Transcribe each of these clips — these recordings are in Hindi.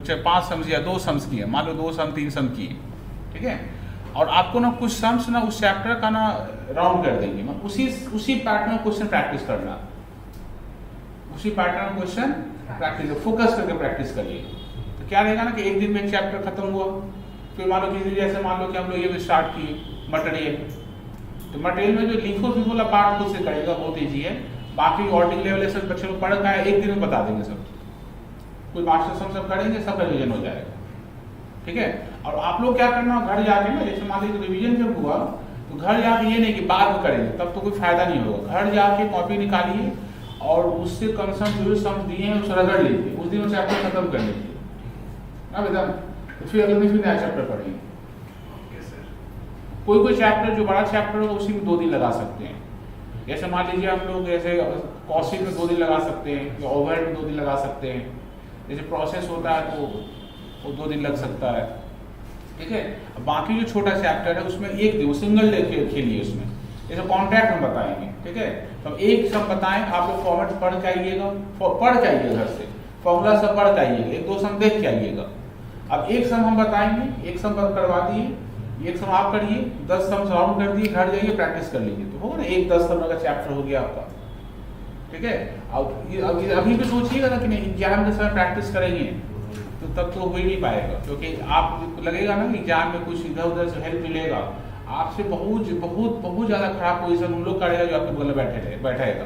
चाहे 5 सम्स या 2 सम्स की है, मान लो 2 सम 3 सम की है, ठीक है, और आपको ना कुछ सम्स ना उस चैप्टर का ना राउंड कर देंगे, ना उसी पैटर्न में क्वेश्चन प्रैक्टिस करना, उसी पैटर्न में क्वेश्चन प्रैक्टिस, फोकस करके प्रैक्टिस करिए। तो क्या रहेगा ना कि एक दिन में एक चैप्टर खत्म हुआ, फिर मान लो किसी जैसे मान लो कि हम लोग ये स्टार्ट किए मटेरियल, तो मटेरियल में जो लिखो फिर वाला पार्ट खुद से करेगा, बहुत ईजी है। बाकी ऑर्डिंग लेवल से बच्चे लोग पढ़ पाए एक दिन में बता देंगे सब, कोई मास्टर सब करेंगे, सब रिवीजन हो जाएगा, ठीक है। और आप लोग क्या करना घर जाके ना, जैसे मान लीजिए रिवीजन जब हुआ तो घर जाके ये नहीं कि बाद में करेंगे, तब तो कोई फायदा नहीं होगा। घर जाके कॉपी निकालिए और उससे कम से कम जो समझ दिए हैं उसे रगड़ लीजिए, उस दिन चैप्टर खत्म कर लीजिए ना बेटा, तो फिर अगले दिन फिर नया चैप्टर पढ़ेंगे। कोई चैप्टर जो बड़ा चैप्टर होगा उसी में 2 दिन लगा सकते हैं, जैसे मान लीजिए हम लोग जैसे कॉस्टिंग में 2 दिन लगा सकते हैं, या ओवरहेड में 2 दिन लगा सकते हैं, जैसे प्रोसेस होता है तो वो 2 दिन लग सकता है, ठीक है। बाकी जो छोटा चैप्टर है उसमें एक दिन सिंगल डे खेलिए, उसमें जैसे कॉन्ट्रैक्ट हम बताएंगे, ठीक है, तो एक सम बताएं, आप लोग फॉर्मेट पढ़ के आइएगा, घर से फॉर्मूला सब पढ़ के आइएगा, 1-2 सम देख के आइएगा। अब एक सम हम बताएंगे, एक सम करवा दिए, एक सम आप करिए, 10 सम राउंड कर दिए, घर जाइए प्रैक्टिस कर लीजिए, तो होगा ना 1-10 सम का चैप्टर हो गया आपका, ठीक है। अब अभी भी सोचिएगा ना कि नहीं एग्जाम के समय प्रैक्टिस करेंगे तो तब तो हो ही नहीं पाएगा, क्योंकि आप लगेगा ना एग्जाम में कुछ इधर उधर से हेल्प मिलेगा, आपसे बहुत बहुत बहुत ज्यादा खराब पोजीशन उन लोग करेगा जो आपके बगल में बैठेगा,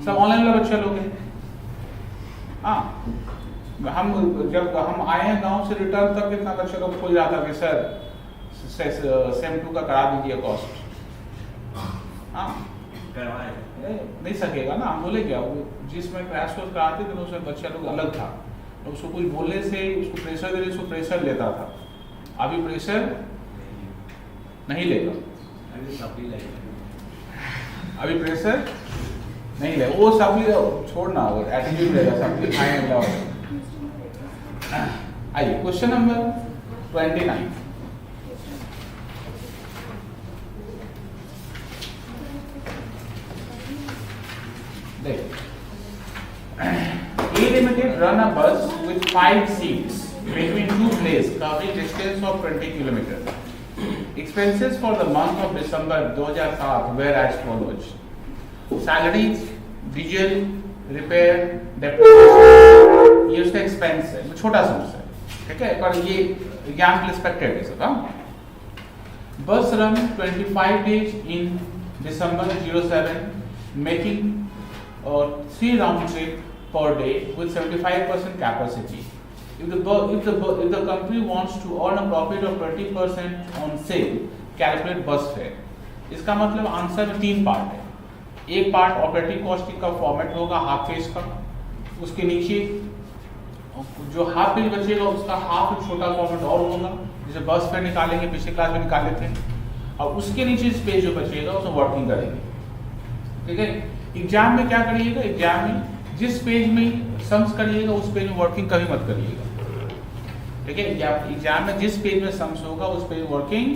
सब ऑनलाइन वाला बच्चा लोग हैं। हाँ, जब हम आए हैं गांव से रिटर्न तक कितना बच्चा लोग खोज रहा था कि सर सेम 2 का करा दीजिए कॉस्ट, हाँ नहीं सकेगा ना, हम बोले क्या, वो जिसमें क्रैश कोर्स कराते थे उसमें बच्चा लोग अलग था, तो उसको कुछ बोलने से उसको प्रेशर देने से उसको प्रेशर लेता था, अभी प्रेशर नहीं लेगा, अभी प्रेशर नहीं लेगा, वो सप्ली छोड़ना, एटीट्यूड लेगा, सप्ली खाएगा। आइए question number 29, A Limited run a bus with 5 seats between 2 places covering distance of 20 km. Expenses for the month of December 2007 were as follows: salaries, diesel, repair, depreciation, ये उसका एक्सपेंस है, छोटा सा है, ठीक है, पर ये एग्जाम के एक्सपेक्टेड है सब। बस run 25 days in December 07, making 3 round trip per day with 75% capacity. If the company wants to earn a profit of 20% on sale, calculate bus fare. इसका मतलब आंसर में 3 पार्ट है, एक पार्ट ऑपरेटिंग कॉस्ट का फॉर्मेट होगा हाफ पेज का, उसके नीचे जो हाफ पेज बचेगा उसका हाफ छोटा फॉर्मेट और होगा, जैसे बस फेयर निकालेंगे पिछले क्लास में निकाले थे, और उसके नीचे इस पेज जो बचेगा उसमें वर्किंग करेंगे, ठीक है। एग्जाम में क्या करिएगा, एग्जाम में जिस पेज में सम्स करिएगा उस पेज में वर्किंग कभी मत करिएगा, ठीक है। एग्जाम में जिस पेज में सम्स होगा उस पेज वर्किंग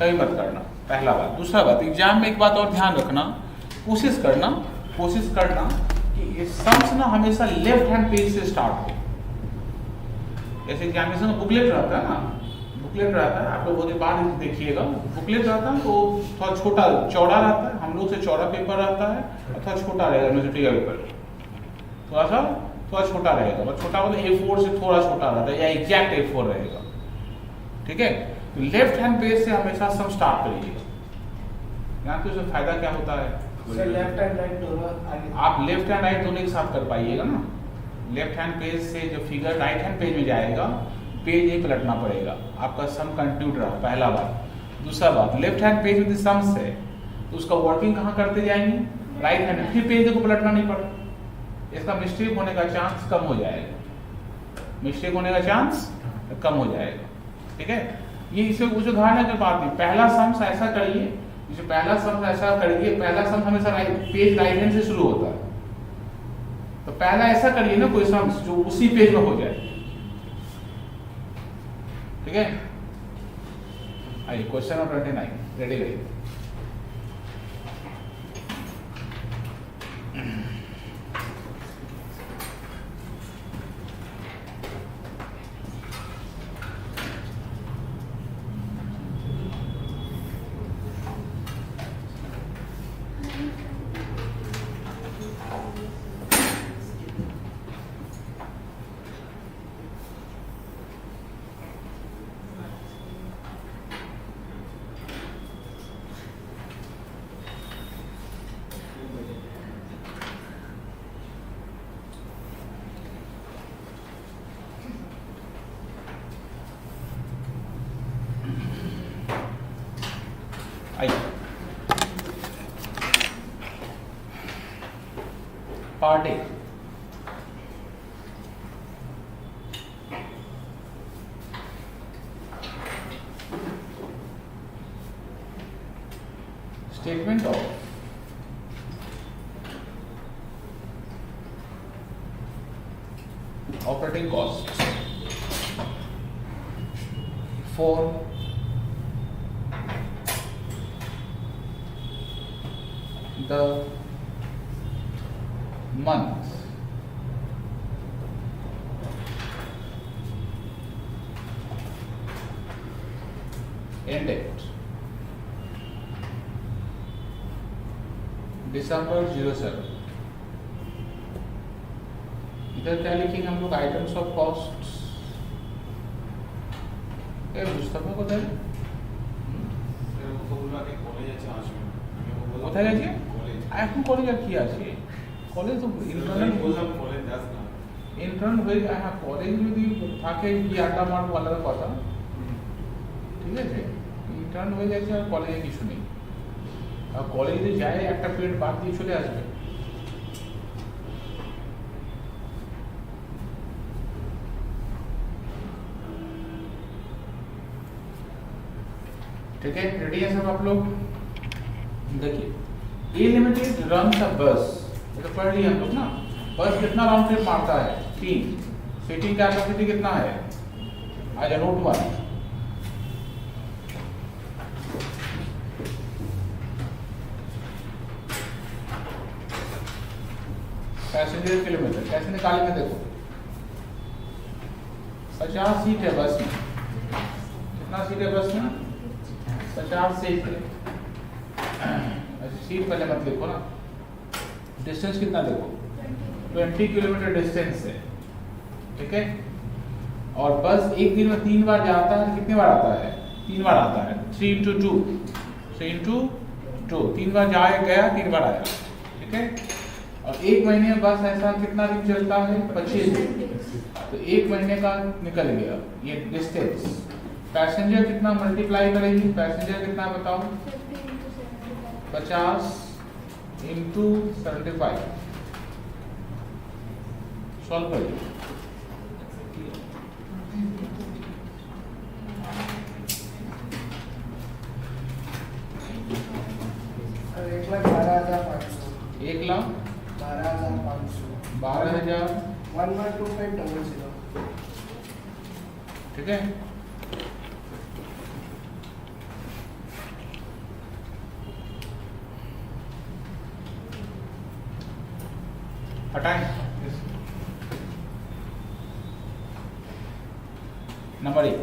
कभी मत करना, पहला बात। दूसरा बात, एग्जाम में एक बात और ध्यान रखना, कोशिश करना कि सम्स ना हमेशा लेफ्ट हैंड पेज से स्टार्ट हो। जैसे एग्जामिनेशन का बुकलेट रहता है ना, बुकलेट रहता है, आप लोग बहुत बार देखिएगा, बुकलेट रहता है तो थोड़ा छोटा चौड़ा रहता है, हम लोग से चौड़ा पेपर रहता है, और थोड़ा छोटा रहेगा यूनिवर्सिटी का पेपर, थोड़ा छोटा रहेगा, और छोटा मतलब A4 से थोड़ा छोटा रहता है, या एग्जैक्ट A4 रहेगा, ठीक है। तो लेफ्ट हैंड पेज से हमेशा सम स्टार्ट करिएगा, यहाँ पे उसमें फायदा क्या होता है, लेफ्ट एंड राइट दोनों, आप लेफ्ट एंड राइट दोनों एक साथ कर पाइएगा ना। लेफ्ट हैंड पेज से जो फिगर राइट हैंड पेज में जाएगा, पेज नहीं पलटना पड़ेगा, आपका सम कंटिन्यूड रहा, पहला बात। दूसरा बात, लेफ्ट हैंड पेज में सम्स है तो उसका वर्किंग कहाँ करते जाएंगे, राइट हैंड, फिर पेज को पलटना नहीं पड़ता, इसका मिस्टेक होने का चांस कम हो जाएगा, ठीक है। ये इसे कुछ उदाहरण है, बात नहीं, पहला सम्स ऐसा करिए, जैसे पहला सम हमेशा पेज राइट हैंड से शुरू होता है, तो पहला ऐसा करिए ना कोई सम्स जो उसी पेज में हो जाए, ठीक है। आइए क्वेश्चन नंबर 29 रेडी करिए। आइए part A, statement of operating costs for the month ended December 07। इधर क्या लिखेंगे हम लोग? Items of cost. मुस्तफा কোথায় কোথায় গেছে? এখন কলেজ আর কি আছে? কলেজ তো ইন্টার্ন হয়ে যায়। হ্যাঁ, কলেজ যদি থাকে কি আড্ডা মারবো আলাদা কথা, ঠিক আছে। ইন্টার্ন হয়ে যাচ্ছে আর কলেজে কিছু নেই। আর কলেজে যায় একটা পিরিয়ড বাদ দিয়ে চলে আসবে। ठीक है, रेडी है सब आप लोग? देखिए, ए लिमिटेड रन्स अ बस, ये तो पढ़ लिया हम लोग ना। बस कितना राउंड ट्रिप मारता है? 3। सीटिंग कैपेसिटी कितना है? आज नोट 1। पैसेंजर किलोमीटर कैसे निकालेंगे? देखो, 50 सीट है बस में। कितना सीट है बस में? 50 सीट है। अच्छा, सीट पहले मत लिखो ना। डिस्टेंस कितना देखो, 20 किलोमीटर डिस्टेंस है, ठीक है। और बस एक दिन में 3 बार जाता है। कितनी बार आता है? 3 बार आता है। 3 × 2, 3 × 2, 3 बार जाए गया, 3 बार आया, ठीक है। और एक महीने में बस ऐसा कितना दिन चलता है? 25 दिन। तो एक महीने का निकल गया ये डिस्टेंस। पैसेंजर कितना मल्टीप्लाई करेगी? पैसेंजर कितना बताओ? 50 × 75। सॉल्व करिए। और 1,12,500 1,12,500 12,000 12,000 112500 ठीक है। हटाएं नंबर 1,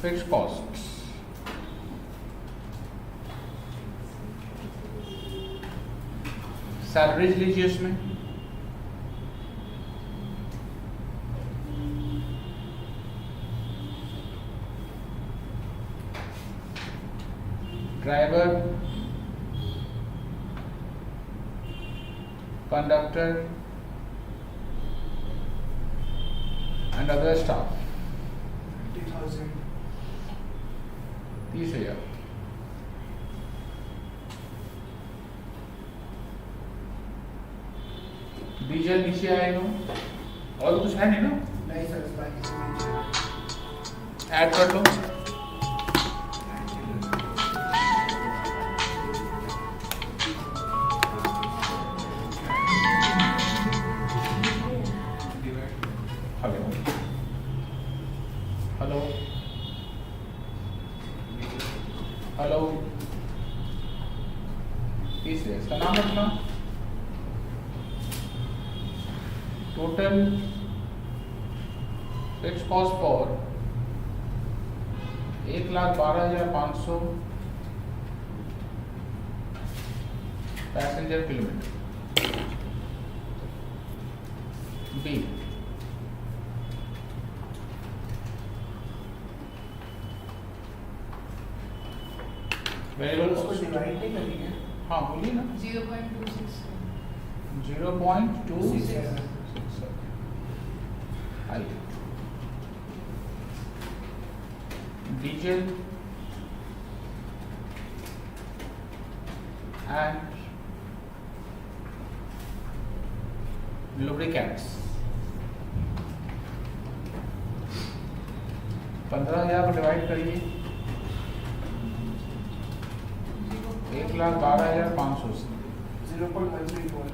फिक्स्ड कॉस्ट। सैलरीज लीजिए इसमें। Driver, conductor and other staff 30,000 30,000। Diesel नीचे आएगा और तो कुछ है नहीं ना? नहीं सर, बाकी ऐड कर लो। हेलो हेलो, तीसरे इसका नाम रखना। Total fixed cost for 1,12,500 passenger kilometre. B, variable उसको कॉस्ट। डिवाइड नहीं करेंगे। हाँ बोलिए ना। 0.26 0.267। डीजल and lubricants 15,000 को डिवाइड करिए 1,12,500 से 0.134.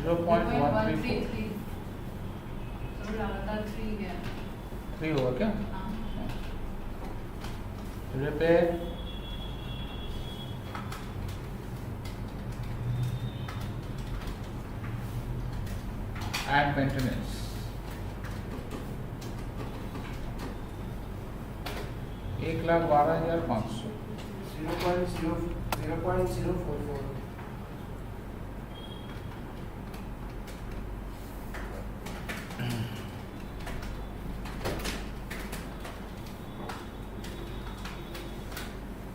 0.134 3 होगा क्या? Repair and maintenance 1,12,500 0.044.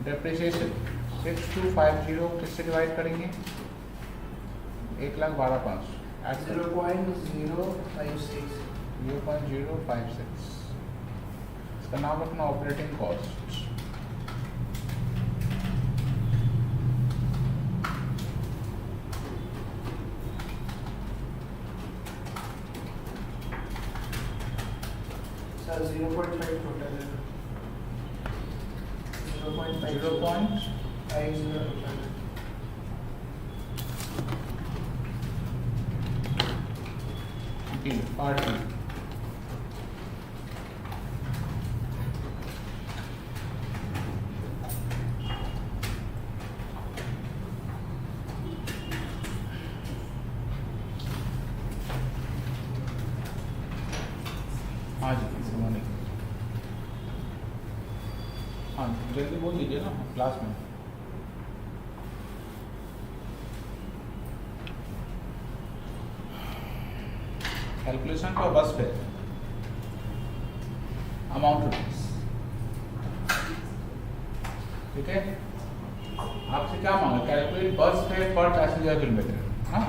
डेप्रिसिएशन 6250 किससे डिवाइड करेंगे? 1,12,500 at 0.056. 0.056 इसका नाम रखना operating cost. Sir, 0.5 total. 0.5. 0.50 total. Party हाँ जी समझ नहीं, हाँ जल्दी बोल दीजिए ना क्लास में। Calculation for bus fair amount rupees, ठीक है। आपसे क्या मांगा? कैलकुलेट बस फेयर पर पैसेंजर किलोमीटर। हाँ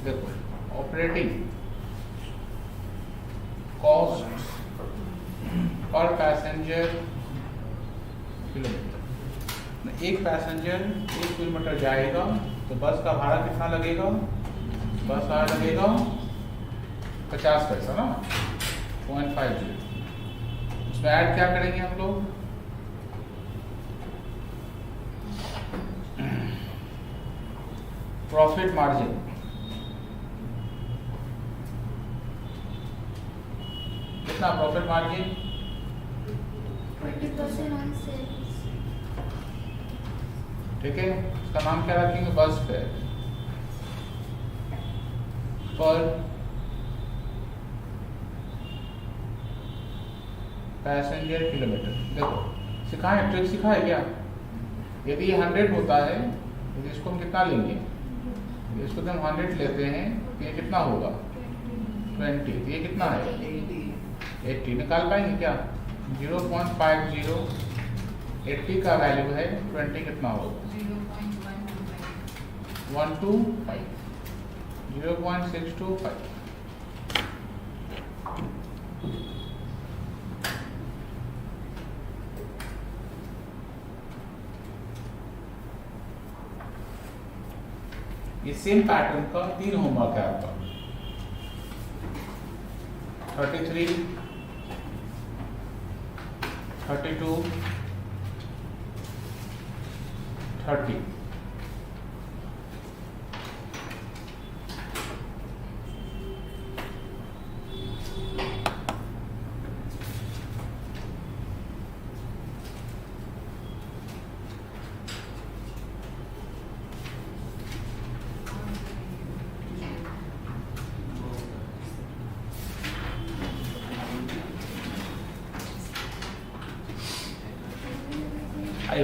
देखो, operating cost per passenger kilometre. एक पैसेंजर 1 किलोमीटर जाएगा तो बस का भाड़ा कितना लगेगा? बस भाड़ा लगेगा 50 पैसा ना, 0.50। उसमें ऐड क्या करेंगे हम लोग? Profit margin. कितना प्रॉफिट मार्जिन? 20% on sales. ठीक है, इसका नाम क्या रखेंगे? बस फेयर पर पैसेंजर किलोमीटर। देखो सिखाए, ट्रिक सिखाए क्या? यदि ये 100 होता है, यदि इसको हम कितना लेंगे? यदि इसको हम 100 लेते हैं तो ये कितना होगा? 20। तो ये कितना है? 80 निकाल पाएंगे क्या? 0.50 80 का वैल्यू है, 20 कितना होगा? 125 0.625। ये सेम पैटर्न का 3 होमवर्क है आपका। 33, 32, 30।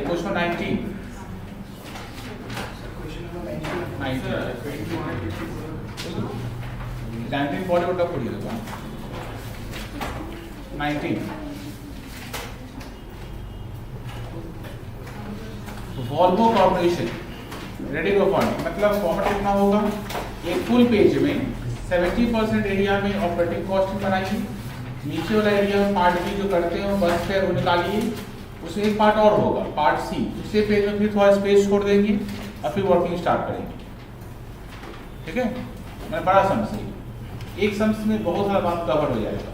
क्वेश्चन 19। Question number 19. 19 बॉडी उठा पड़ी देखो। 19 Volvo corporation ready to fund, मतलब फॉर्मेट कितना होगा? एक फुल पेज में 70% एरिया में ऑपरेटिंग कॉस्ट बनाएंगे, नीचे वाला एरिया पार्ट बी जो करते हैं वो बस फेयर वो निकालिए, उसमें एक पार्ट और होगा पार्ट सी, दूसरे पेज में फिर थोड़ा स्पेस छोड़ देंगे और फिर वर्किंग स्टार्ट करेंगे। ठीक है, मैं बड़ा सम्स है, एक सम्स में बहुत सारा बात कवर हो जाएगा।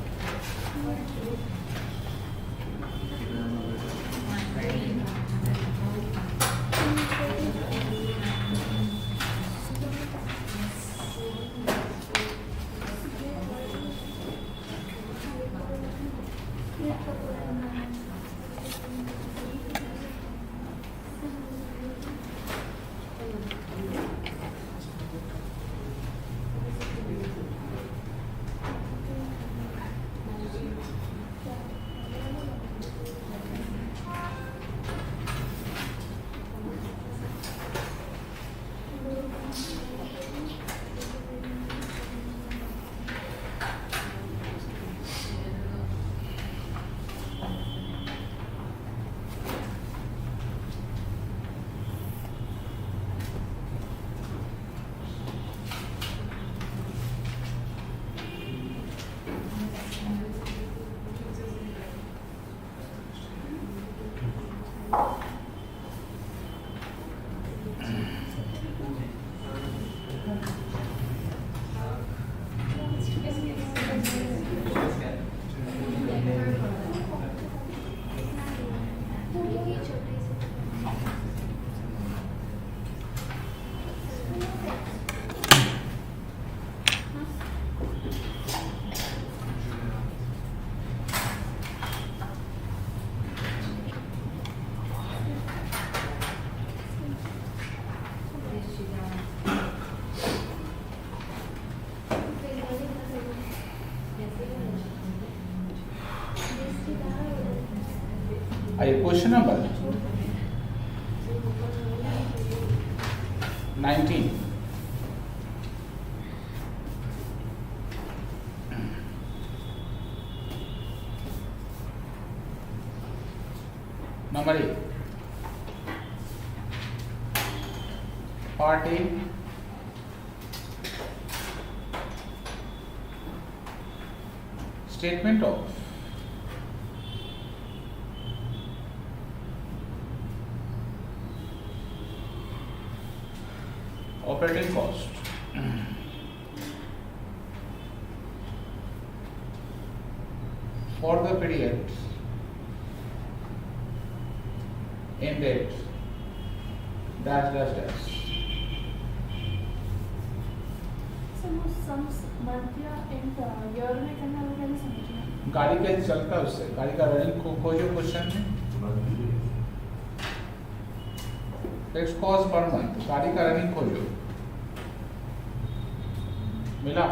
आइए question number 19। Number 1 part A statement of operating cost for the period ended dash dash dash। Year में करना होगा नहीं समझना। गाड़ी कैसे चलता है उससे, गाड़ी का रनिंग को खोजो क्वेश्चन में। फिक्स कॉस्ट पर मंथ, गाड़ी का रनिंग खोजो। मिला?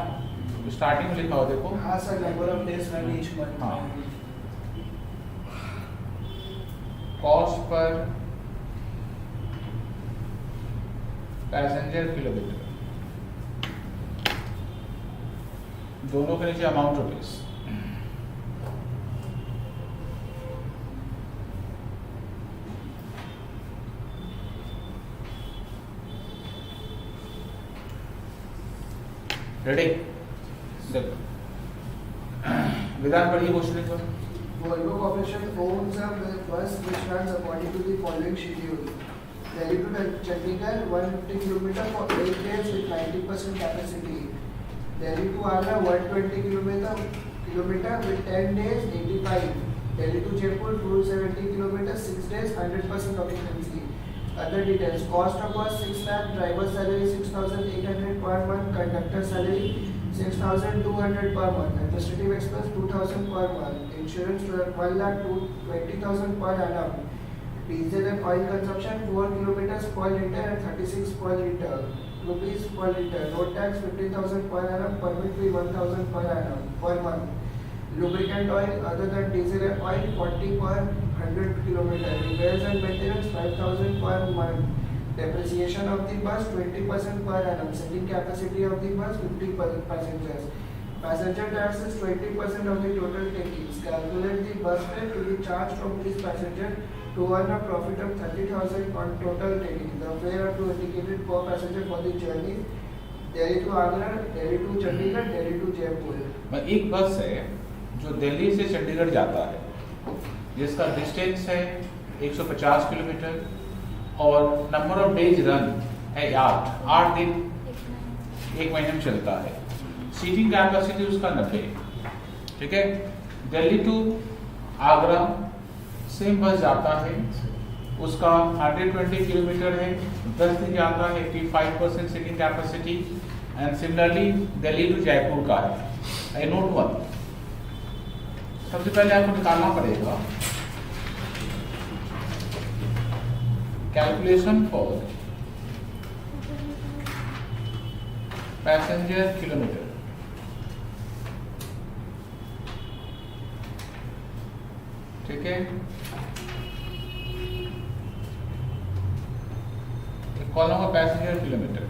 स्टार्टिंग में लिखा हो देखो। हाँ sir, number of days run each month. हाँ, कॉस्ट पर पैसेंजर किलोमीटर, दोनों के नीचे अमाउंट रुपीज। रेडी? देखो विधान पढ़िए क्वेश्चन को। Volvo Corporation owns a bus which runs according to the following schedule. Delhi to Chandigarh 150 km for 8 days with 90% capacity. Delhi to Agra 120 km with 10 days 85. Delhi to Jaipur 270 km 6 days 100% occupancy. Other details: cost of bus 6 lakh, driver salary 6,800 per month, conductor salary 6,200 per month, administrative expense 2,000 per month, insurance 1 lakh to 20,000 per annum, diesel and oil consumption 4 kilometers per liter and 36 per liter, rupees per liter, road tax 15,000 per annum, permit fee 1,000 per annum per month, lubricant oil other than diesel and oil 40 per 100 kilometer, repairs and maintenance 5,000 per month. Depreciation of the bus 20% per annum. Sitting capacity of the bus 50 passengers. Passenger tax is 20% of the total takings. Calculate the bus fare to be charged from each passenger to earn a profit of 30,000 on total taking. The fare are to indicated per passenger for the journey Delhi to Agra, Delhi to Chandigarh, Delhi to Jaipur. एक बस है जो दिल्ली से चंडीगढ़ जाता है, जिसका डिस्टेंस है 150 किलोमीटर और नंबर ऑफ डेज रन है 8 दिन, एक महीने में चलता है। सीटिंग कैपेसिटी उसका 90। ठीक है, दिल्ली टू आगरा सेम बस जाता है, उसका 120 किलोमीटर है, 10 दिन जाता है, 85% seating capacity. And similarly Delhi to Jaipur का है। नोट 1, सबसे पहले आपको निकालना पड़ेगा कैलकुलेशन फॉर पैसेंजर किलोमीटर। ठीक है, कॉलम का passenger kilometre.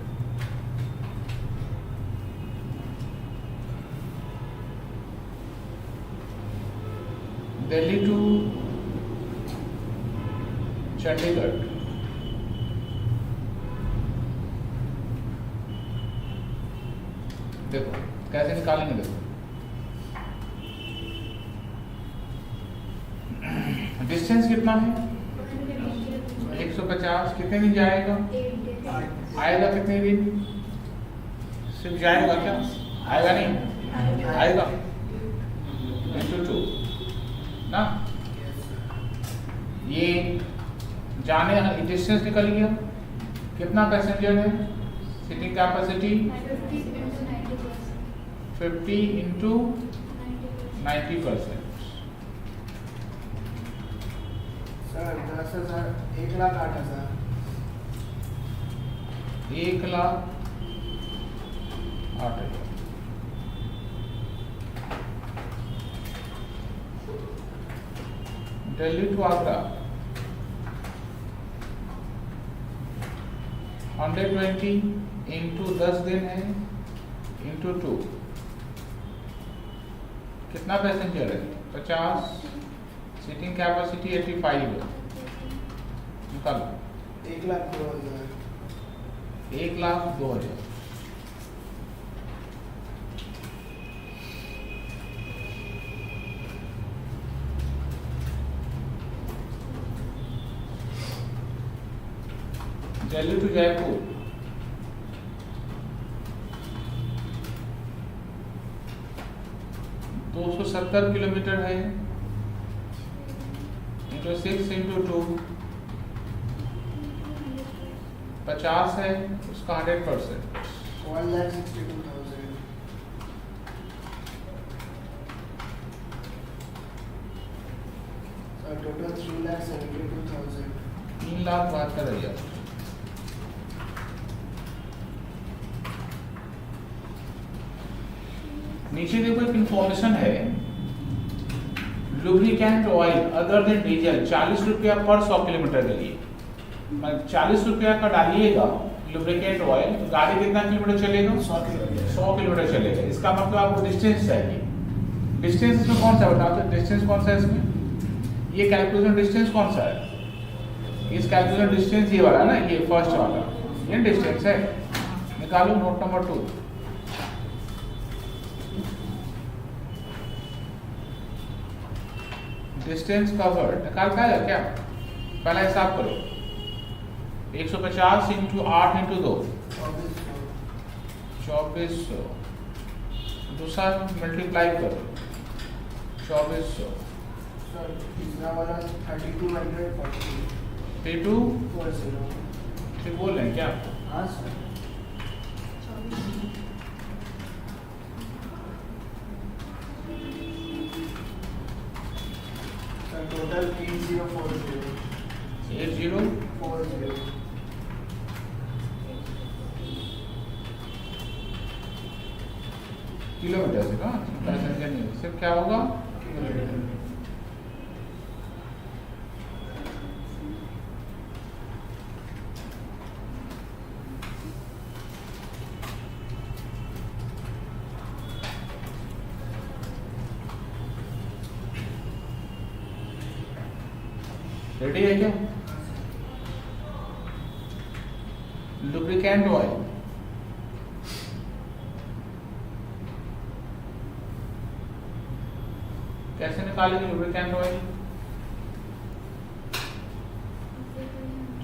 Delhi to Chandigarh देखो कैसे निकालेंगे। देखो डिस्टेंस कितना है 150। कितने दिन जाएगा? आएगा कितने दिन? सिर्फ जाएगा क्या? आएगा नहीं? आएगा इंटू 2 ना। ये जाने डिस्टेंस निकल गया। कितना पैसेंजर है? Seating capacity 50 into 90%। Sir 10,000, 1,08,000। 1,08,000। Delhi to Agra 120 into 10 दिन है इंटू 2। कितना पैसेंजर है? 50। सीटिंग कैपेसिटी 85 है। निकालो। 1,02,000। 1,02,000। दिल्ली टू जयपुर 270 किलोमीटर है इंटू 6 इंटू 2 50 है, उसका 100%। 1,62,000। Sir total 3,72,000। 3,72,000। नीचे देखो एक इंफॉर्मेशन है, lubricant oil other than diesel 40 रुपया पर 100 किलोमीटर के लिए। 40 रुपया का डालिएगा लुब्रिकेंट ऑयल, तो गाड़ी कितना किलोमीटर चलेगा? 100 किलोमीटर। 100 किलोमीटर चलेगा। इसका मतलब आपको डिस्टेंस चाहिए। डिस्टेंस इसमें कौन सा बताओ? तो डिस्टेंस कौन सा है इसमें? ये कैलकुलेशन डिस्टेंस कौन सा है? इस कैलकुलेशन डिस्टेंस ये वाला ना, ये फर्स्ट वाला, ये डिस्टेंस है। निकालो नोट नंबर 2। डिस्टेंस कवर्ड निकाल पाएगा क्या? पहला हिसाब करो। 150 इंटू 8 इंटू 2 2400। दूसरा मल्टीप्लाई करो 2400। सर तीसरा वाला 3,240। 3240। ठीक बोल रहे हैं क्या? हाँ सर। टोटल 8040। 8040 किलोमीटर से ना, पैसेंजर नहीं, सिर्फ क्या होगा? रेडी है क्या? लुब्रिकेंट ऑयल निकालेंगे लुब्रिकेंट ऑयल?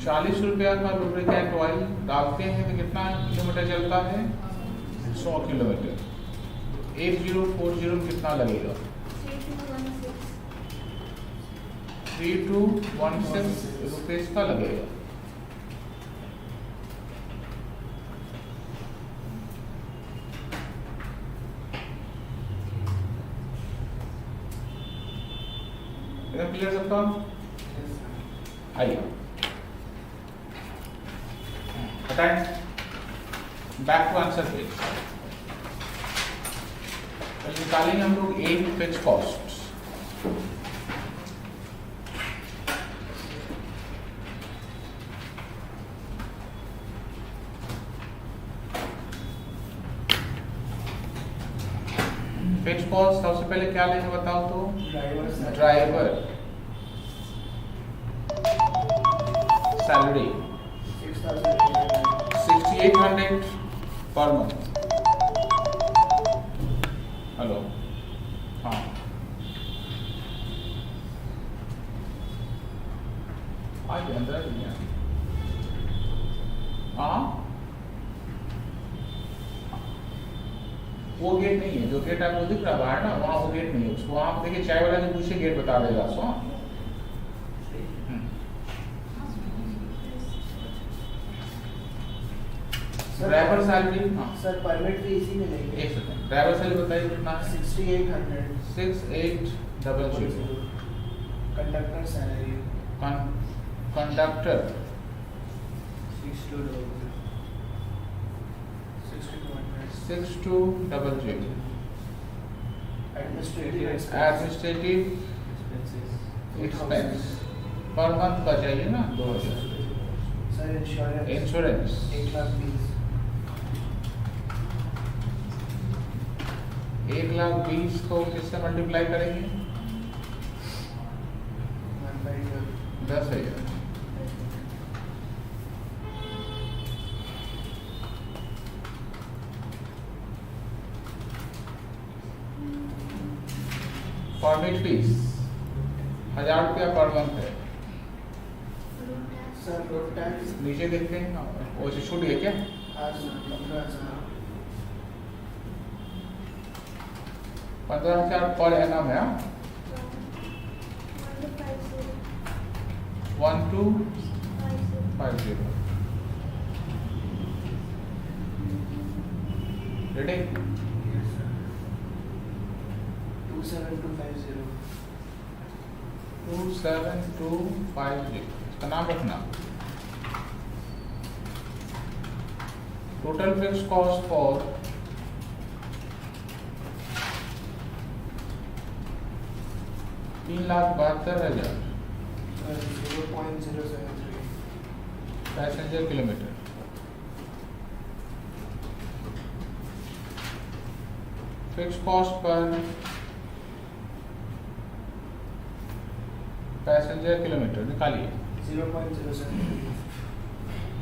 40 रुपया का लुब्रिकेंट ऑयल डालते हैं तो कितना किलोमीटर चलता है? 100 किलोमीटर। 8040 में कितना लगेगा? 3216 रुपीज का लगेगा। क्लियर सबका? आइए हटाएं, बैक टू आंसर पेज। निकालेंगे हम लोग 8 फिक्स कॉस्ट। फिक्स कॉस्ट सबसे पहले क्या लेंगे बताओ तो? Driver salary 6800 per month. Hello, हाँ आज अंदर नहीं है। हाँ वो गेट नहीं है, जो गेट आपको दिख रहा है बाहर ना, वहाँ वो गेट नहीं है। उसको आप देखिए, चाय वाला जो पूछे गेट बता देगा उसको। ड्राइवर सैलरी, हाँ सर परमिट फी इसी में लेंगे। एक सेकंड, ड्राइवर सैलरी बताइए कितना है? 6800। 6800। Conductor salary conductor 6200। Administrative administrative expense per month का चाहिए ना 2000। Sir insurance insurance 1,20,000। 1,20,000 को किससे मल्टीप्लाई करेंगे? 10,000। परमिट फीस 1000 रुपया पर मंथ है। सर रोड टैक्स नीचे देखते हैं, वो छूट गया क्या? 15,000। 15,000 पर एनम है। 1250। रेडी? 27250। 27250 इसका नाम रखना। Total fix cost for 3,72,000 0.073 passenger kilometre. Fix cost per passenger kilometre निकालिए। 0.073।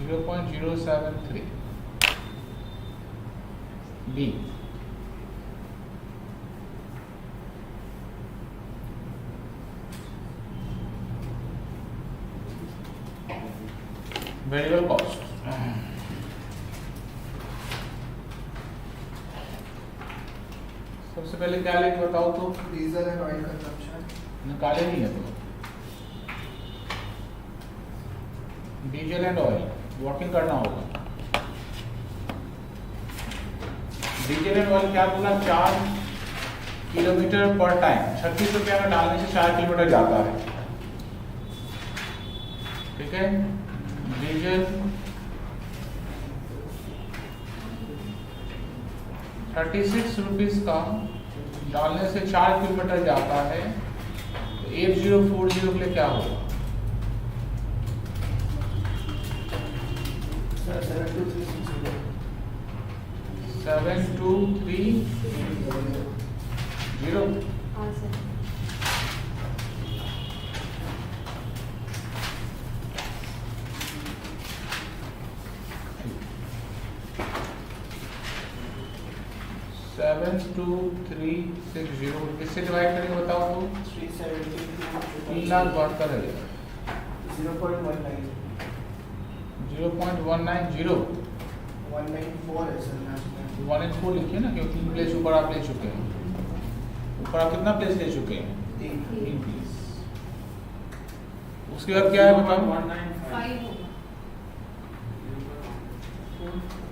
0.073 बी। वेरिएबल कॉस्ट सबसे पहले क्या लेंगे बताओ तो? डीजल एंड ऑयल कंजम्पशन निकाले नहीं है तो डीजल एंड ऑयल वर्किंग करना होगा। डीजल एंड ऑयल क्या बोला? 4 किलोमीटर पर टाइम। 36 रुपया में डालने से 4 किलोमीटर जाता है। ठीक है, डीजल 36 रुपीज का डालने से 4 किलोमीटर जाता है। तो 8040 के लिए क्या होगा? 7230। हाँ सर। 72,360 किससे डिवाइड करेंगे बताओ तो 3 लाख 72,000 0.19 0.190 194 है सर लास्ट में 1 and 4 लिखिए ना, क्योंकि 3 प्लेस ऊपर आप ले चुके हैं। ऊपर आप कितना प्लेस ले चुके हैं? 3 प्लेस। उसके बाद क्या है बताओ? 5 होगा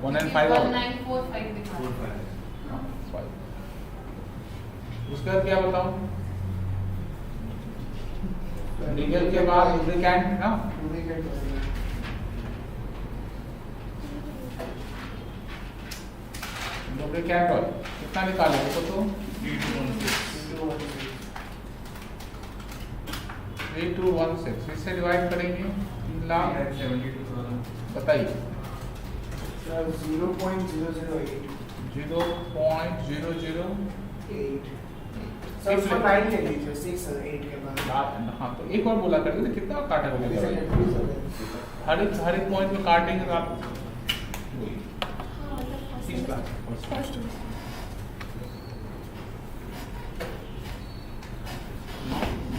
1 and 5 out। 1945 दिखा रहा है। 5। उसके बाद क्या बताओ? डीजल के बाद लुब्रिकेंट ना, डुप्लीकेट हो गया लुब्रिकेंट ऑयल कितना निकालेंगे तो 3216 इससे डिवाइड करेंगे 3 लाख बताइए। सर 0.008 0.008 सर उसको 9 ले लीजिए 6 और 8 के बाद हाँ तो एक और बोला करेंगे तो कितना काटेंगे? हर एक पॉइंट में काटेंगे तो आप वही हाँ मतलब 6 लाख। फर्स्ट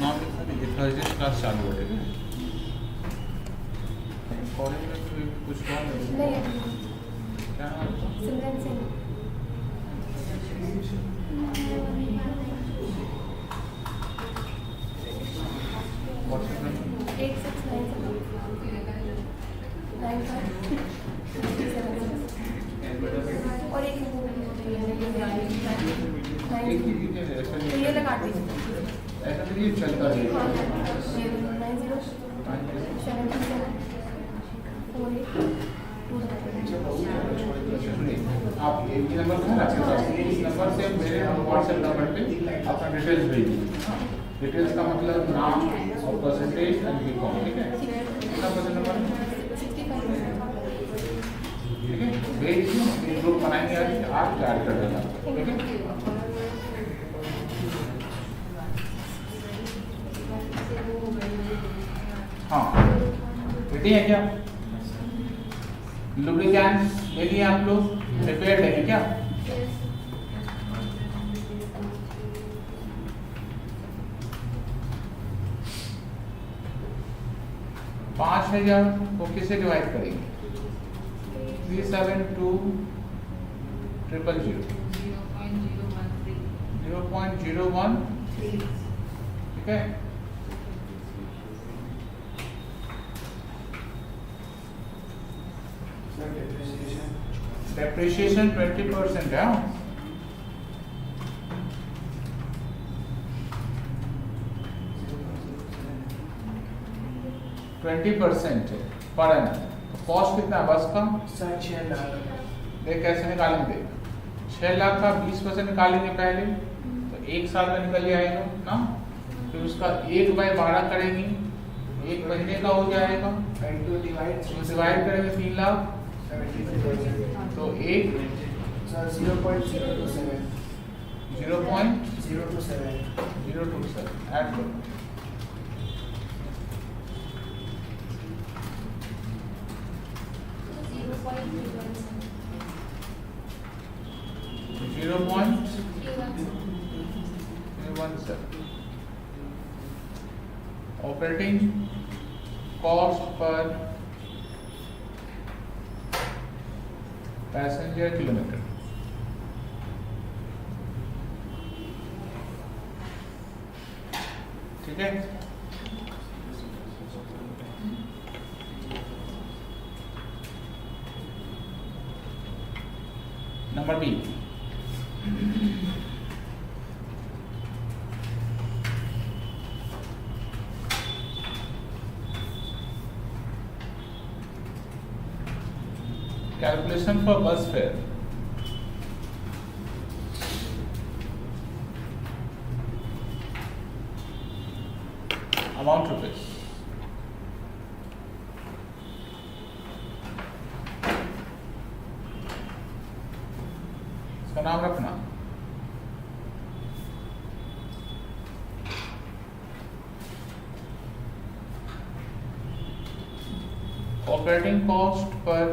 नाम लिखा दीजिए, थर्सडे क्लास चालू है, ठीक है? कॉलेज में तो कुछ कौन है? नहीं क्या नाम है? सिमरन सिंह व्हाट्सएप नंबर 869795 और एक एक ही चीज़ है, ऐसा तो नहीं ये लगा दीजिए। ऐसा नहीं है, चलता हाँ, रहेगा। 90774828 सुनिए, आप ये नंबर है ना आपके पास, इस नंबर से मेरे व्हाट्सएप नंबर पे अपना डिटेल्स भेजिए। डिटेल्स का मतलब नाम और परसेंटेज एंड बीकॉम, ठीक है? कितना परसेंट नंबर? ठीक है, भेज दीजिए, एक ग्रुप बनाएंगे आज ऐड कर देना, ठीक है? हाँ, रेडी है क्या? लुब्रिकेंट ले लिए आप लोग, प्रिपेयर लेंगे क्या? पाँच हजार को किससे डिवाइड करेंगे? 372,000 0.013 ठीक है? डेप्रिसिएशन 20% है। 20% पर एनम। कॉस्ट कितना है बस का? सर 6 लाख देख कैसे निकालेंगे? 6 लाख का 20% निकालेंगे पहले, तो एक साल में निकल जाएगा ना। फिर उसका 1/12 करेंगे, एक महीने का हो जाएगा, into divide तो डिवाइड करेंगे 3 लाख, 73,000 तो एक सर 0.027 0.027 ऐड करो। Zero point 317 operating cost per passenger kilometre. ठीक है, number B, calculation for bus fare. Amount rupees. इसका नाम रखना। Operating cost per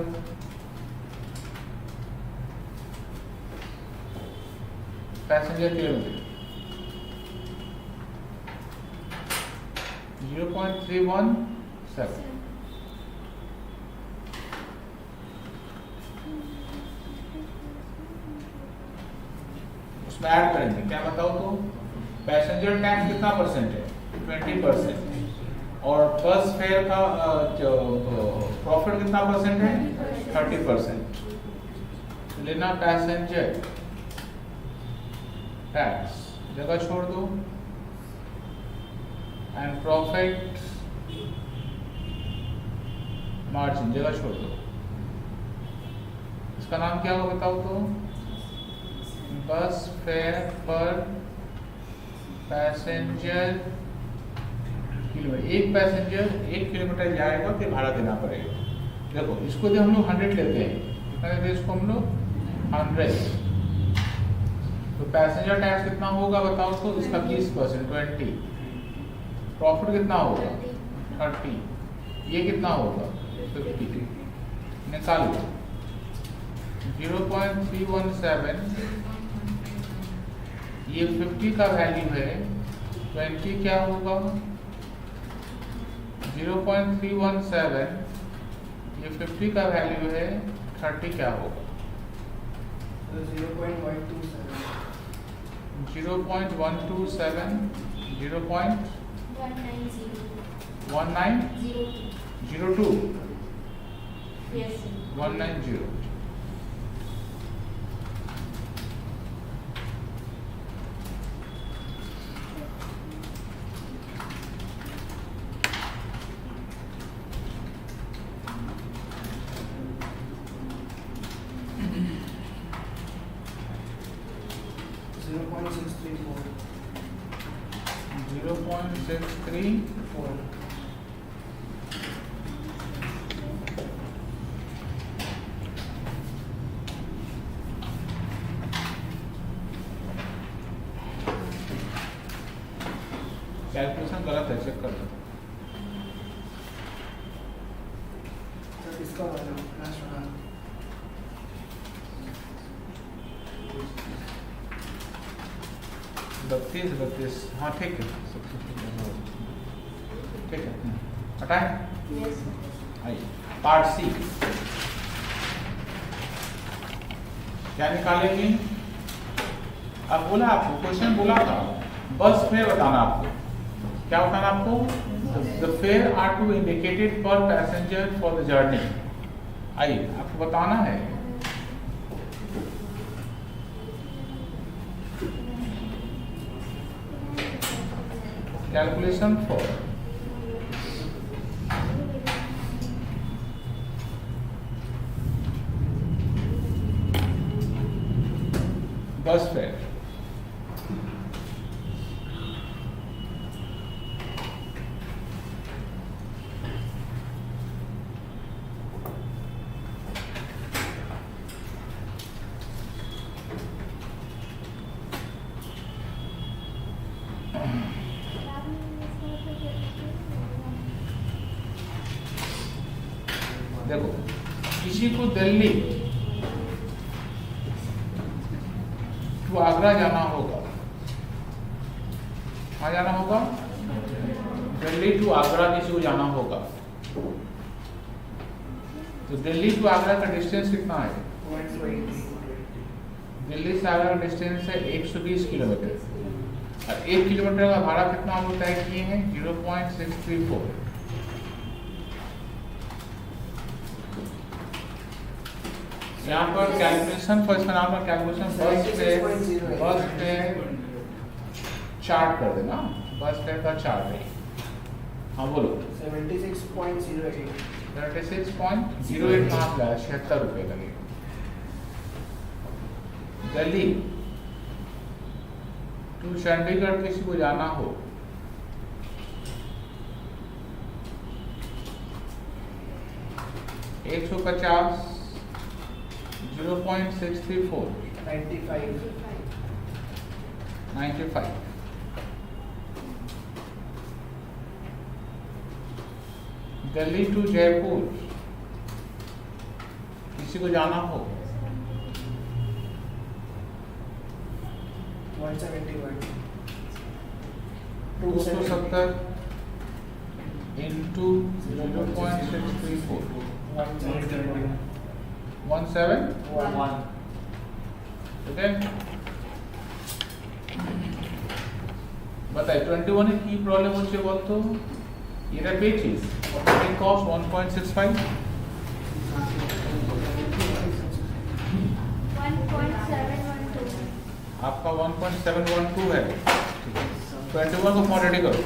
passenger kilometre 0.317। उसमें ऐड करेंगे, क्या बताओ तो पैसेंजर टैक्स कितना परसेंट है? 20%। और बस फेयर का जो प्रॉफिट कितना परसेंट है? 30%। तो लेना पैसेंजर टैक्स जगह छोड़ दो एंड प्रॉफिट मार्जिन जगह छोड़ दो। इसका नाम क्या होगा बताओ तो? बस फेयर पर पैसेंजर किलोमीटर। एक पैसेंजर 1 किलोमीटर जाएगा तो भाड़ा देना पड़ेगा। देखो इसको जब हम लोग 100 लेते हैं, कितना लेते हैं इसको हम लोग? 100। तो पैसेंजर टैक्स कितना होगा बताओ तो? इसका 20% 20। प्रॉफिट कितना होगा? 30। ये कितना होगा? 50। निकालो 0.317। ये 50 का वैल्यू है, 20 क्या होगा? 0.317। ये 50 का वैल्यू है, 30 क्या होगा? 0.127। 0.127 0.1902 Yes, sir. 190। Zero point six three 0.634। Calculation गलत है, चेक कर लो। सर इसका वाला लास्ट वाला 32। हाँ ठीक है, सब ठीक है। हटाए Yes, sir. आइए पार्ट सी क्या निकालेंगे? अब बोला आपको, क्वेश्चन बोला था बस फेयर बताना आपको। क्या बताना आपको? The fare are to indicated per passenger for the journey. आइए आपको बताना है। Calculation for bus fare. देखो किसी को दिल्ली टू आगरा जाना होगा। कहाँ जाना होगा? दिल्ली टू आगरा किसी को जाना होगा। तो दिल्ली टू आगरा का डिस्टेंस कितना है? 120। दिल्ली से आगरा का डिस्टेंस है 120 किलोमीटर। और 1 किलोमीटर का भाड़ा कितना हम लोग तय किए हैं? 0.634। यहाँ पर कैलकुलेशन फर्स्ट का नाम पर कैलकुलेशन बस पे चार्ट कर देना। बस पे का चार्ट है। हाँ बोलो 76.08। 36.08 मार्क लगा, 76 रुपये लगेगा। दिल्ली टू चंडीगढ़ किसी को जाना हो, एक 150 0.634 95। दिल्ली टू जयपुर किसी को जाना हो, 171. 270 into 0.634. 17 okay बताइए 21 की प्रॉब्लम হচ্ছে বলতো এটা পেয়েছিস অটোমেটিক কস্ট 1.65 आपका 1.712 है 21 को फॉर रेडी करो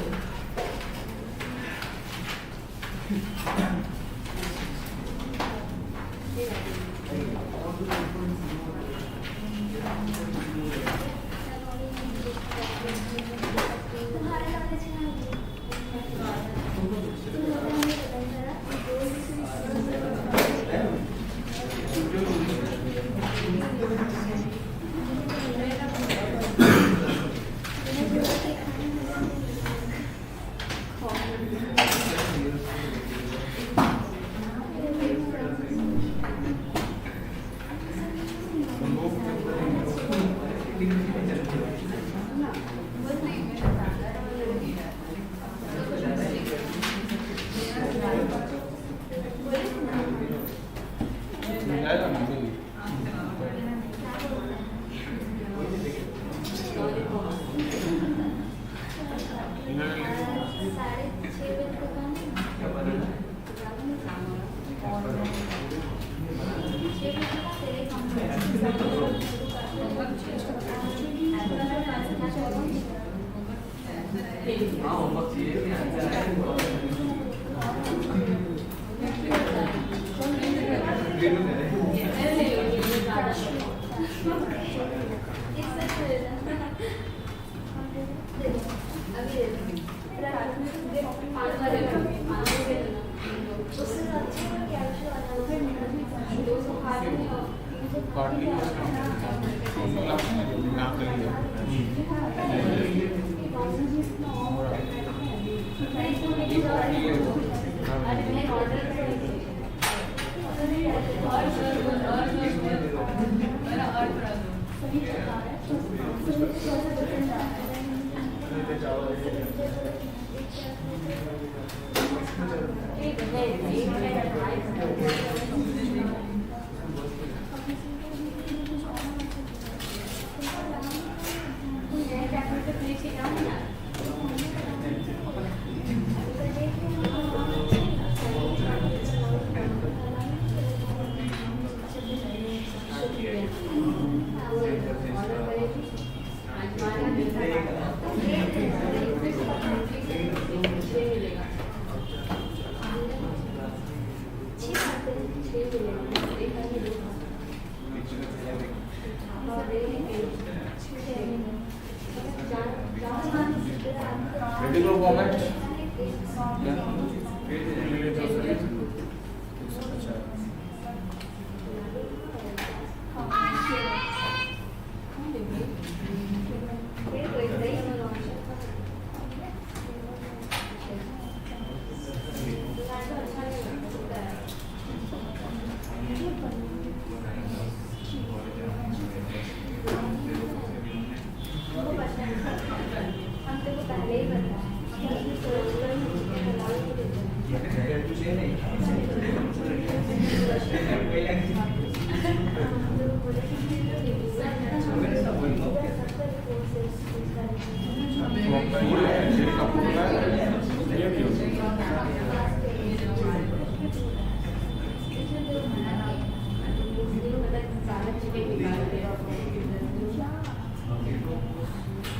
रेडी करो फॉर्मेट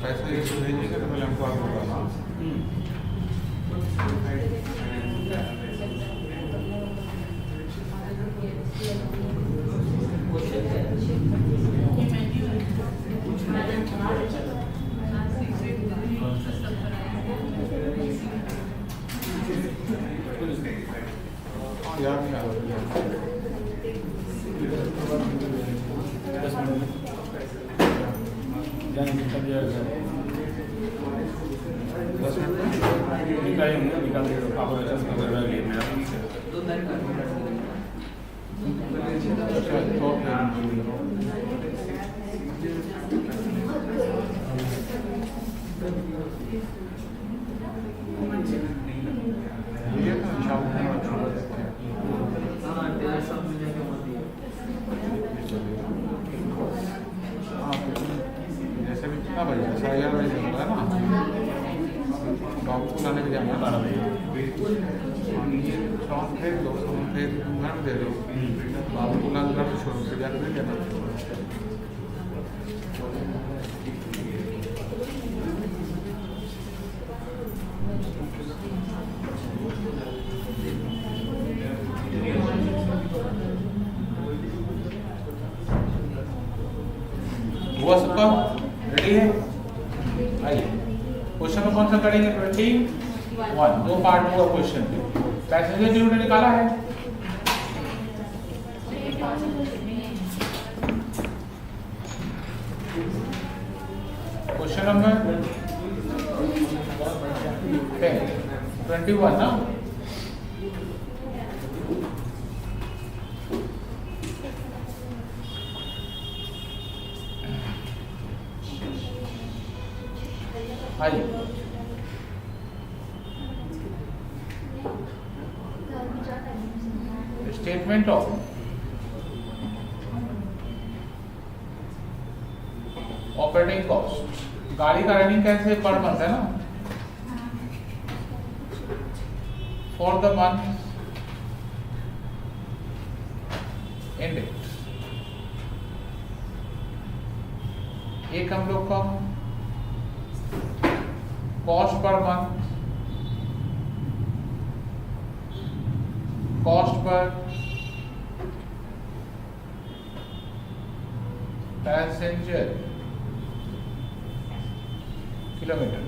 पैसे इशू भेजिएगा तो पहले हमको आपको बताना यार नहीं आ रहा बजे 11:30 बजे होगा ना, बाबू को लाने के जाना 12 बजे। ये सामान खरीद लो, सामान खरीद के तुम घर में दे दो, बाबू को लाने घर में छोड़ के जाकर दे देना। हुआ सबका? रेडी है? आइए क्वेश्चन में कौन सा करेंगे? 21। दो पार्ट हुआ क्वेश्चन में। पैसेंजर किलोमीटर निकाला है? क्वेश्चन नंबर 21 ना? आइए स्टेटमेंट ऑफ ऑपरेटिंग कॉस्ट। गाड़ी का रनिंग कैसे पर मंथ है ना? For the month ended. एक हम लोग का cost per month, cost per passenger kilometre.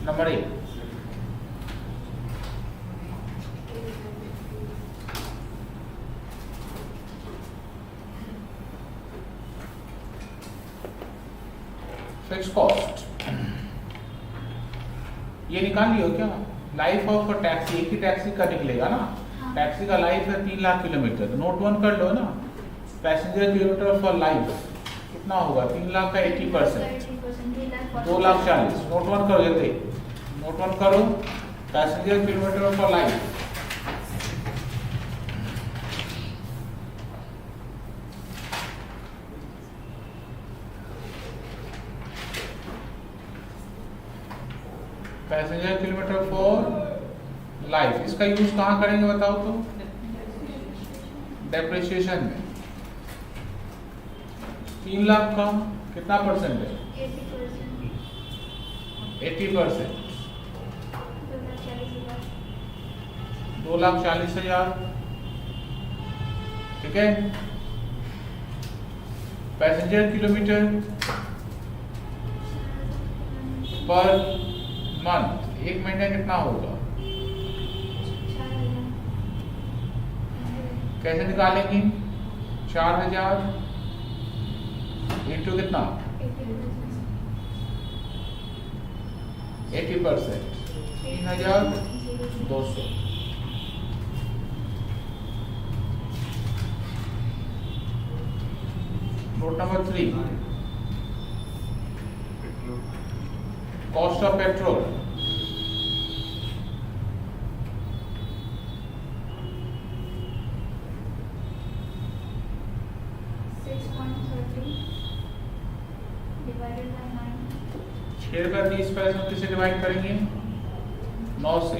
Number 1, fix cost. ये निकाल लियो क्या? लाइफ ऑफ टैक्सी, एक ही टैक्सी का निकलेगा ना? टैक्सी का लाइफ है 3 लाख किलोमीटर, तो नोट 1 कर लो ना। पैसेंजर किलोमीटर फॉर लाइफ कितना होगा? 3 लाख का 80%, 2,40,000। नोट 1 करो जल्दी, नोट 1 करो। Passenger kilometre for life passenger kilometre for life, इसका यूज कहाँ करेंगे बताओ तो? डेप्रिसिएशन में। 3 लाख का कितना परसेंट है? 80%। 2,40,000। ठीक है। पैसेंजर किलोमीटर पर मंथ, एक महीने कितना होगा? कैसे निकालेंगे? 4,000 इंटू कितना? 80%, 3,200। Note number 3, cost of petrol. ₹6.30 किसे डिवाइड करेंगे? 9 से।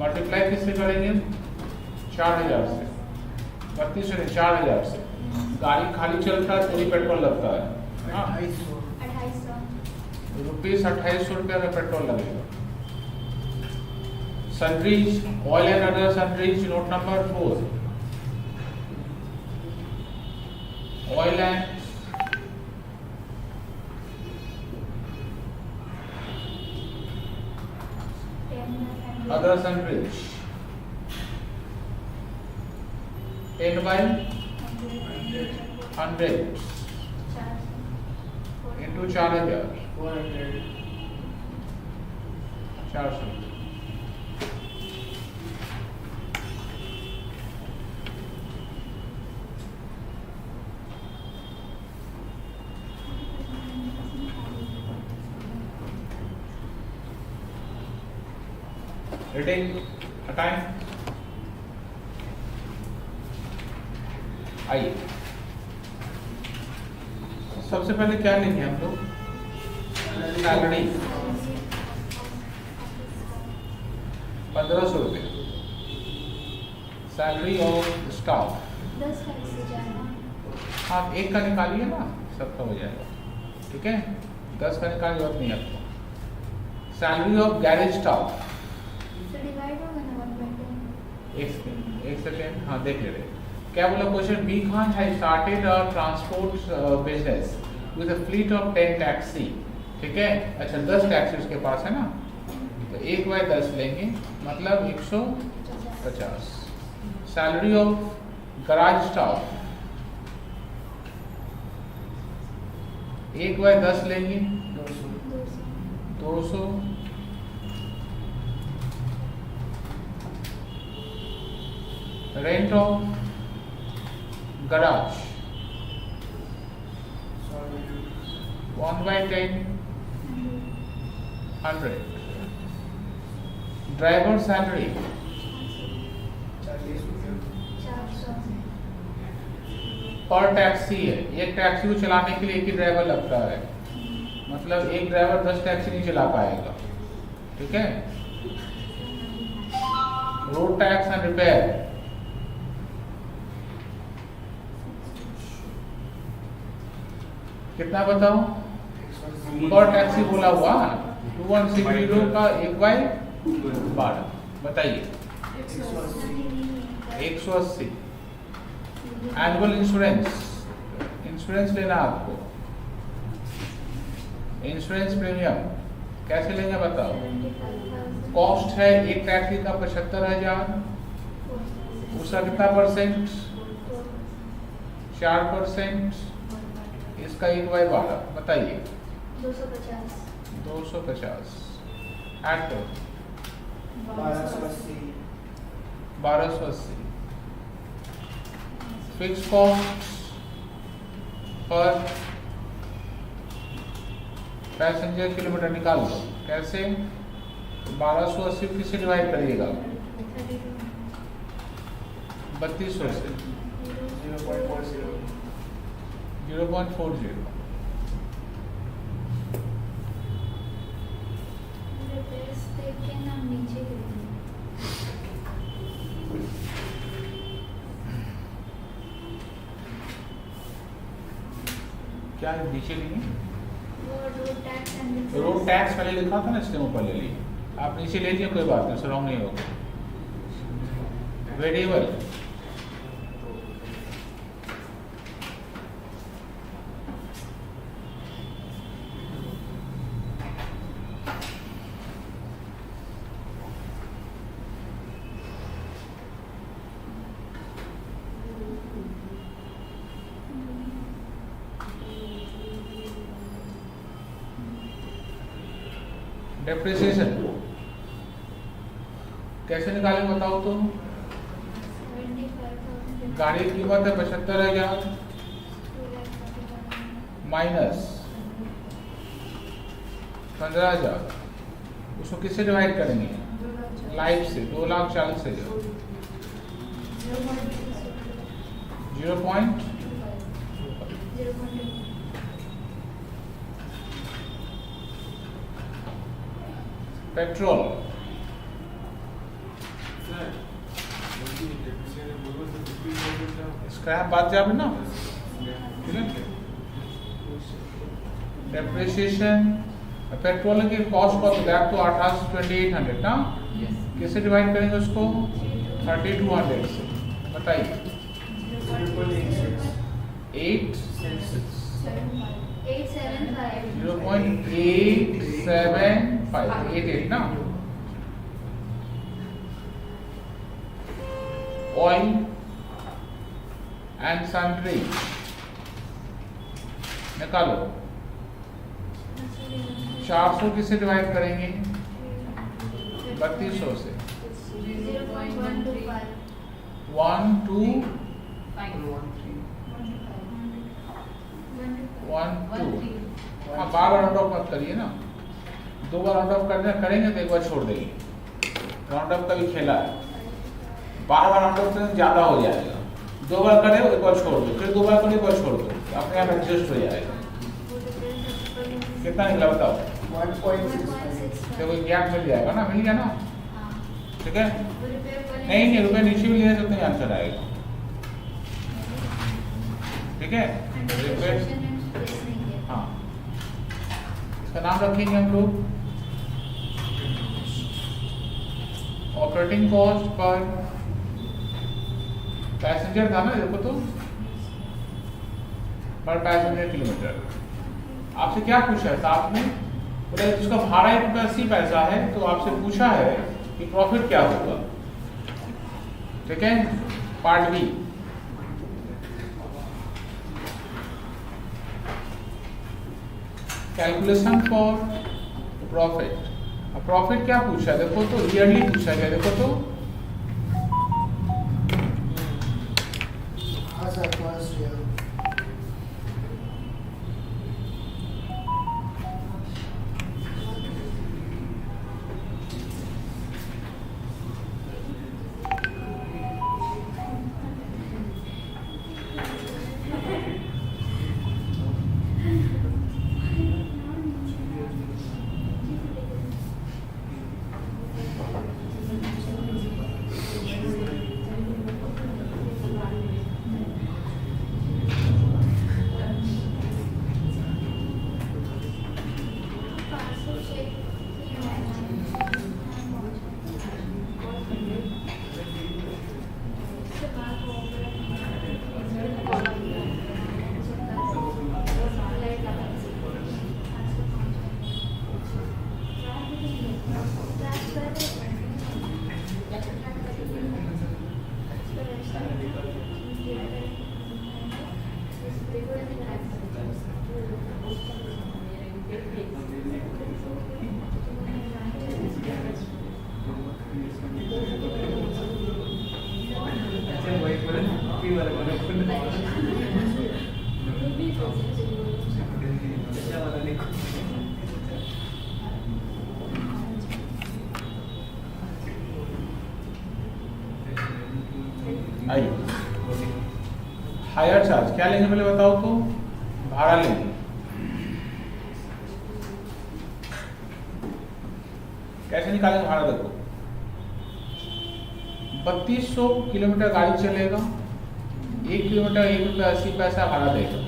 मल्टीप्लाई किससे करेंगे? 4,000 से। 32 से 4,000 से। गाड़ी खाली चलता है तो ही पेट्रोल लगता है। हाँ, ₹2800 का पेट्रोल लगेगा। Sundries, oil and other sundries, note number 4। Oil and other sundries, 10/100 into 4,000, 400। Reading time. आइए सबसे पहले क्या लेंगे हम लोग? सैलरी 1500 रुपये, सैलरी ऑफ स्टाफ। 10 कैसे जाना? आप एक का निकालिए ना, सबका हो जाएगा। ठीक है, 10 का निकालने की जरूरत नहीं आपको। सैलरी ऑफ गैरेज स्टाफ, तो डिवाइड होगा ना 1/10। एक सेकेंड, हाँ देख ले रहे। क्या बोला क्वेश्चन? बी खान है started a transport business with a fleet of 10 taxi. ठीक है, अच्छा 10 टैक्सी उसके पास है ना, तो 1/10 लेंगे, मतलब 150। सैलरी ऑफ गराज स्टाफ 1/10 लेंगे, 200। Rent of garage 1/10, 100। Driver salary 400। पर टैक्सी है, एक टैक्सी को चलाने के लिए एक ही ड्राइवर लगता है, मतलब एक ड्राइवर 10 टैक्सी नहीं चला पाएगा। ठीक है, रोड टैक्स एंड रिपेयर कितना बताओ? पर टैक्सी बोला हुआ 2160 का 1/12 बताइए। 180। एनुअल इंश्योरेंस लेना आपको, इंश्योरेंस प्रीमियम कैसे लेंगे बताओ? 75,000। कॉस्ट है एक टैक्सी का 75,000, उसका कितना परसेंट? 4%, इसका 1/12 बताइए। 250। 250 ऐड करो, 1280। 1280। Fix cost per passenger kilometre निकाल दो। कैसे? 1280 किससे डिवाइड करिएगा? 3200 से। 0.40। रिपेयर्स देख के ना नीचे गिर गई। क्या है नीचे नहीं? वो road tax and road tax पहले लिखा था ना, इसके ऊपर ले लीजिए। आप नीचे ले लीजिए, कोई बात नहीं, उससे रॉन्ग नहीं होगा। वेरिएबल डेप्रिसिएशन कैसे निकाले बताओ तो? 25,000। गाड़ी की कीमत है 75,000 माइनस 15,000, उसको किससे डिवाइड करेंगे? लाइफ से। 2,40,000 0.2। पेट्रोल स्क्रैप बात जाए ना, डेप्रिसिएशन पेट्रोल की कॉस्ट को बैक तो 2800 ना, किससे डिवाइड करेंगे उसको? 3200 से। बताइए 0.875 ना। ऑयल एंड सन्ड्री निकालो। 400 किससे डिवाइड करेंगे? 3200 से। 0.125। 1 2 1 2। हाँ, बार राउंड ऑफ मत करिए ना, 2 बार राउंड ऑफ करेंगे तो एक बार छोड़ देंगे। राउंड अप का भी खेला है, बार बार राउंड अप करने ज़्यादा हो जाएगा, 2 बार करे एक बार छोड़ दो, फिर 2 बार करे एक बार छोड़ दो, अपने आप एडजस्ट हो जाएगा। कितना निकला बताओ? 1.65। देखो गैप मिल जाएगा ना, मिल गया ना, ठीक है। नहीं रुपये नीचे भी लेने से उतना ही आंसर आएगा, ठीक है। हाँ, इसका नाम रखेंगे हम लोग ऑपरेटिंग कॉस्ट पर पैसेंजर था ना, देखो तो पर पैसेंजर किलोमीटर। आपसे क्या पूछा है साथ में, बोले जिसका भाड़ा ₹1.80 है, तो आपसे पूछा है कि प्रॉफिट क्या होगा, ठीक है। Part B, calculation for profit. अब प्रॉफिट क्या पूछा है, देखो तो ईयरली पूछा गया, देखो तो हाँ sir, first year. Hire charge क्या लेंगे पहले बताओ तो, भाड़ा लेंगे। कैसे निकालेंगे भाड़ा, देखो 3200 किलोमीटर गाड़ी चलेगा, 1 किलोमीटर ₹1.80 भाड़ा देगा,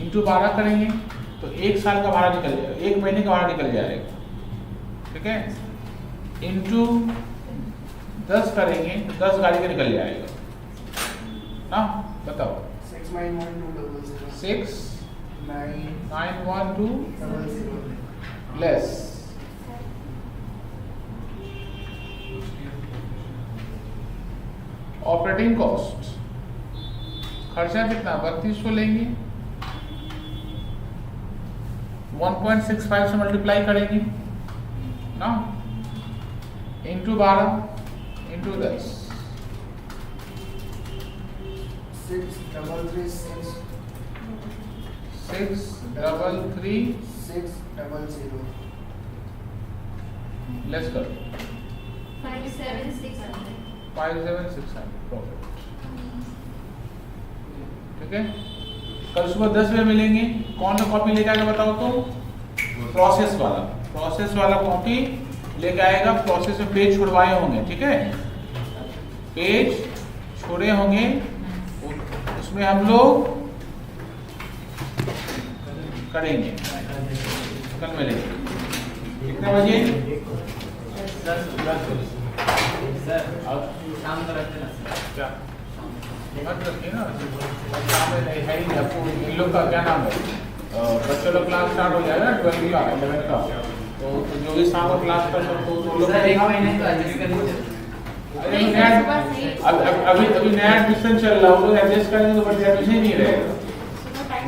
इंटू 12 करेंगे तो 1 साल का भाड़ा निकल जाएगा, 1 महीने का भाड़ा निकल जाएगा, ठीक है। इंटू 10 करेंगे तो 10 गाड़ी का निकल जाएगा ना, बताओ। 691,200 6,912 लेस ऑपरेटिंग कॉस्ट, खर्चा कितना 3200 लेंगे, 1.65 से मल्टीप्लाई करेंगे ना, इंटू 12 इंटू 10, 6,336 6,336 600 लेस करो 57,600 57,600 प्रॉफिट, ठीक है। कल सुबह 10 बजे मिलेंगे। कौन सा कॉपी लेके आएगा बताओ तो, प्रोसेस वाला कॉपी लेके आएगा। प्रोसेस में पेज छुड़वाए होंगे, ठीक है, पेज छोड़े होंगे, उसमें हम लोग करेंगे। कल मिलेंगे कितने बजे? 10 बजे। सर शाम को रखते ना क्या मत रखिए ना, शाम में नहीं है ही आपको। इन लोग का क्या नाम है, बच्चों लोग क्लास स्टार्ट हो जाएगा 12 का 11 का, तो जो भी शाम को क्लास कर सकते हो लोग सर 1 महीने का एडजस्ट कर लीजिए। अभी नया एडमिशन चल रहा है, वो लोग एडजस्ट करेंगे तो बच्चे एडमिशन नहीं रहेगा। सुबह टाइम